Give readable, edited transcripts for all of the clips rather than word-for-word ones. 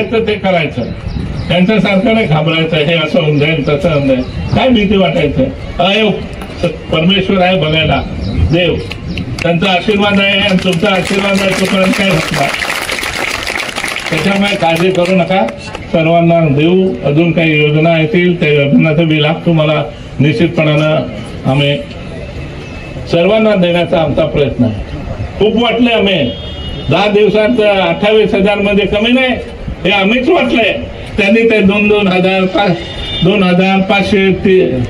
करायचं ते करायचं, त्यांच्यासारखं नाही घाबरायचं, हे असं होऊन जाईल तसं होऊन जाईल, काय भीती वाटायचं. परमेश्वर आहे बघायला, देव त्यांचा आशीर्वाद आहे आणि तुमचा आशीर्वाद आहे, तोपर्यंत काय होत नाही. त्याच्यामुळे काळजी करू नका, सर्वांना देऊ. अजून काही योजना येतील त्या योजनाचा बी लाभ तुम्हाला निश्चितपणानं आम्ही सर्वांना देण्याचा आमचा प्रयत्न आहे. खूप वाटले आम्ही 10 दिवसात 28,000 मध्ये कमी नाही, हे आम्हीच वाटलंय. त्यांनी ते 2,000, 500,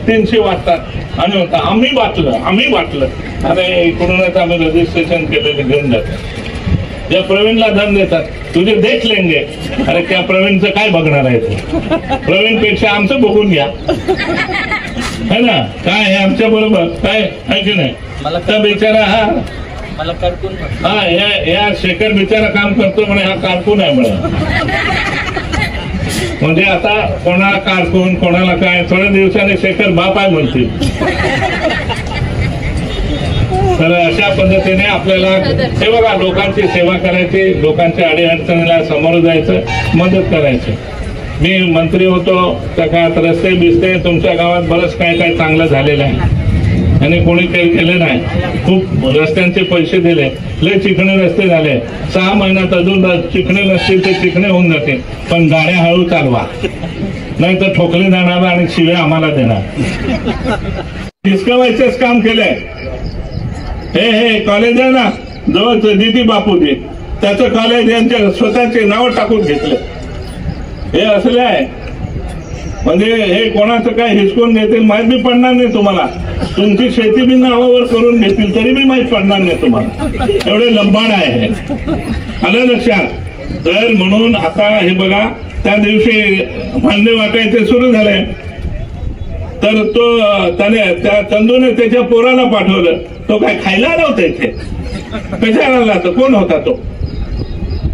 300 वाटतात आणि होता आम्ही वाटलं आणि इकडूनच आम्ही रजिस्ट्रेशन केलेले घेऊन जातो. या प्रवीणला धन देतात, तुझे देख लेंगे. अरे त्या प्रवीणचं काय बघणार आहे तू? प्रवीण पेक्षा आमचं बघून घ्या, है ना. काय आहे आमच्या बरोबर काय आहे की नाही. तर बिचारा या शेखर बिचारा काम करतो म्हणे, हा कारकून आहे म्हणे. म्हणजे आता कोणाला कारकून कोणाला काय, थोड्या दिवसाने शेखर बाप आहे म्हणतील. तर अशा पद्धतीने आपल्याला हे बघा, लोकांची सेवा करायची, लोकांच्या अडीअडचणीला समोर जायचं, मदत करायचं. मी मंत्री होतो त्या काळात रस्ते बिस्ते तुमच्या गावात बरंच काय काय चांगलं झालेलं आहे आणि कोणी काही केलं नाही. खूप रस्त्यांचे पैसे दिले, लय चिकणे रस्ते झाले. 6 महिन्यात अजून चिकणे नसतील ते चिकणे होऊन जाते. पण गाड्या हळू चालवा, नाही तर ठोकले जाणार आणि शिव्या आम्हाला देणार. हिसकावायचंच काम केलंय. हे कॉलेज आहे ना जवळच दिदी बापूजी, त्याचं कॉलेज यांच्या स्वतःचे नाव टाकून घेतले. हे असले आहे म्हणजे हे कोणाचं काय हिसकून घेतील माहित बी पडणार नाही तुम्हाला. तुमची शेती बी नावावर करून घेतील तरी बी माहित पडणार नाही तुम्हाला, एवढे लंबाड आहे. आलं लक्षात. तर म्हणून आता हे बघा, त्या दिवशी भांडे वाटायचे सुरू झाले, तर त्याने त्या चंदूने त्याच्या पोराला पाठवलं. तो काय खायला नव्हता इथे, कशाला आला तो, कोण होता तो.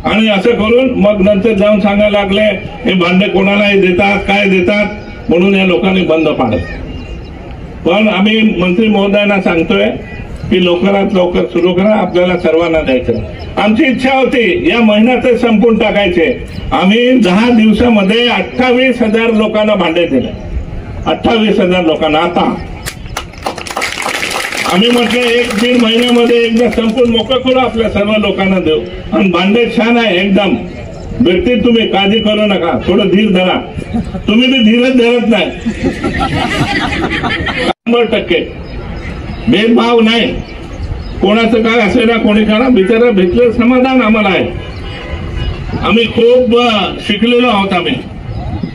आणि असं करून मग नंतर जाऊन सांगायला लागले हे भांडे कोणालाही देतात, काय देतात, म्हणून या लोकांनी बंद पाडलं. पण आम्ही मंत्री महोदयांना सांगतोय की लवकरात लवकर सुरू करा, आपल्याला सर्वांना द्यायचं. आमची इच्छा होती या महिन्यातच संपून टाकायचे. आम्ही 10 दिवसामध्ये 28,000 लोकांना भांडे दिले, 28,000 लोकांना. आता आम्ही म्हटलं 1-1.5 महिन्यामध्ये एकदा संपूर्ण मोकळं करू, आपल्या सर्व लोकांना देऊ. आणि भांडे छान आहे एकदम भेटतील, तुम्ही काळजी करू नका. थोडं धीर धरा, तुम्ही बी धीरच धरत नाही. 100% भेदभाव नाही, कोणाचं काय असेल ना कोणी करा, बिचारा भेटलं समाधान आम्हाला आहे. आम्ही खूप शिकलेलो आहोत. आम्ही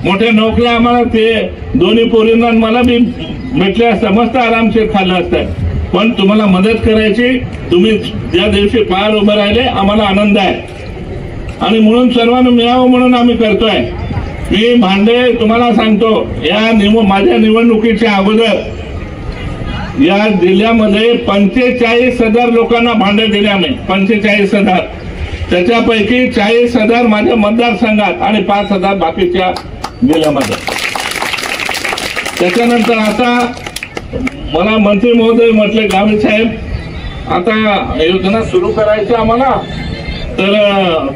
मोठ्या नोकऱ्या आम्हाला ते दोन्ही पोरींना मला बी भेटले असतं, मस्त आरामशीर खाल्लं असतं. पण तुम्हाला मदत करायची, तुम्ही ज्या दिवशी पार उभं राहिले आम्हाला आनंद आहे आणि म्हणून सर्वांना मिळावं म्हणून आम्ही करतोय. मी भांडे तुम्हाला सांगतो, माझ्या निवडणुकीच्या अगोदर या जिल्ह्यामध्ये 45,000 लोकांना भांडे दिले आम्ही. 45,000, त्याच्यापैकी 40,000 माझ्या मतदारसंघात आणि 5,000 बाकीच्या जिल्ह्यामध्ये. त्याच्यानंतर आता मला मंत्री महोदय म्हटले गावी साहेब आता योजना सुरू करायची आम्हाला, तर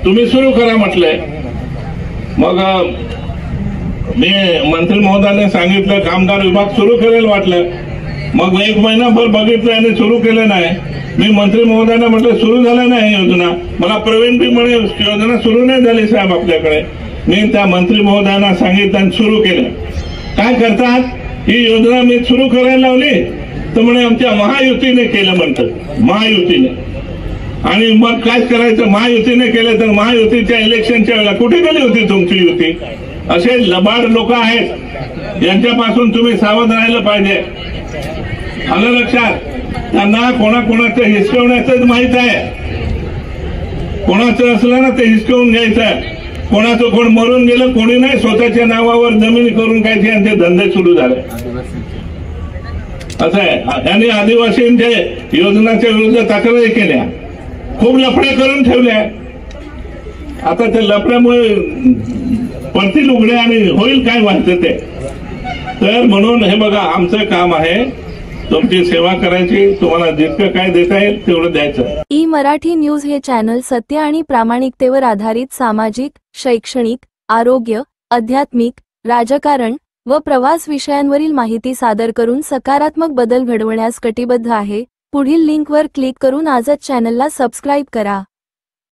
तुम्ही सुरू करा म्हटले. मग मी मंत्री महोदयाने सांगितलं कामगार विभाग सुरू करेल वाटलं. मग 1 महिनाभर बघितलं आणि सुरू केलं नाही. मी मंत्री महोदयांना म्हटलं सुरू झालं नाही योजना. मला प्रवीण बी म्हणे योजना सुरू नाही झाली साहेब आपल्याकडे. मी त्या मंत्री महोदयांना सांगितलं आणि सुरू केलं. काय करतात, ही योजना मी सुरू करायला लावली तर म्हणे आमच्या महायुतीने केलं म्हणतात, महायुतीने. आणि मग काय करायचं, महायुतीने केलं तर महायुतीच्या इलेक्शनच्या वेळेला कुठे गेली होती तुमची युती. असे लबाड लोक आहेत, यांच्यापासून तुम्ही सावध राहिलं पाहिजे. आलं लक्षात. त्यांना कोणाकोणाचं हिसकवण्याचंच माहित आहे. कोणाचं असलं ना ते हिसकवून घ्यायचं. कोणाचं कोण मरून गेलं कोणी नाही, स्वतःच्या नावावर जमीन करून काय यांचे धंदे सुरू झाले. असं आहे. यांनी आदिवासींच्या योजनाच्या विरुद्ध तक्रारी केल्या, खूप लफडे करून ठेवल्या. आता ते लफड्यामुळे पडतील उघडे आणि होईल काय वाटतं ते. तर म्हणून हे बघा, आमचं काम आहे तुमची सेवा करायची. तुम्हाला जितकं काय देता येईल तेवढं द्यायचं. ई मराठी न्यूज हे चॅनल सत्य आणि प्रामाणिकतेवर आधारित सामाजिक, शैक्षणिक, आरोग्य, आध्यात्मिक, राजकारण व प्रवास विषयांवरील माहिती सादर करून सकारात्मक बदल घडवण्यास कटिबद्ध आहे. पुढील लिंकवर क्लिक करून आजच चॅनलला सबस्क्राईब करा.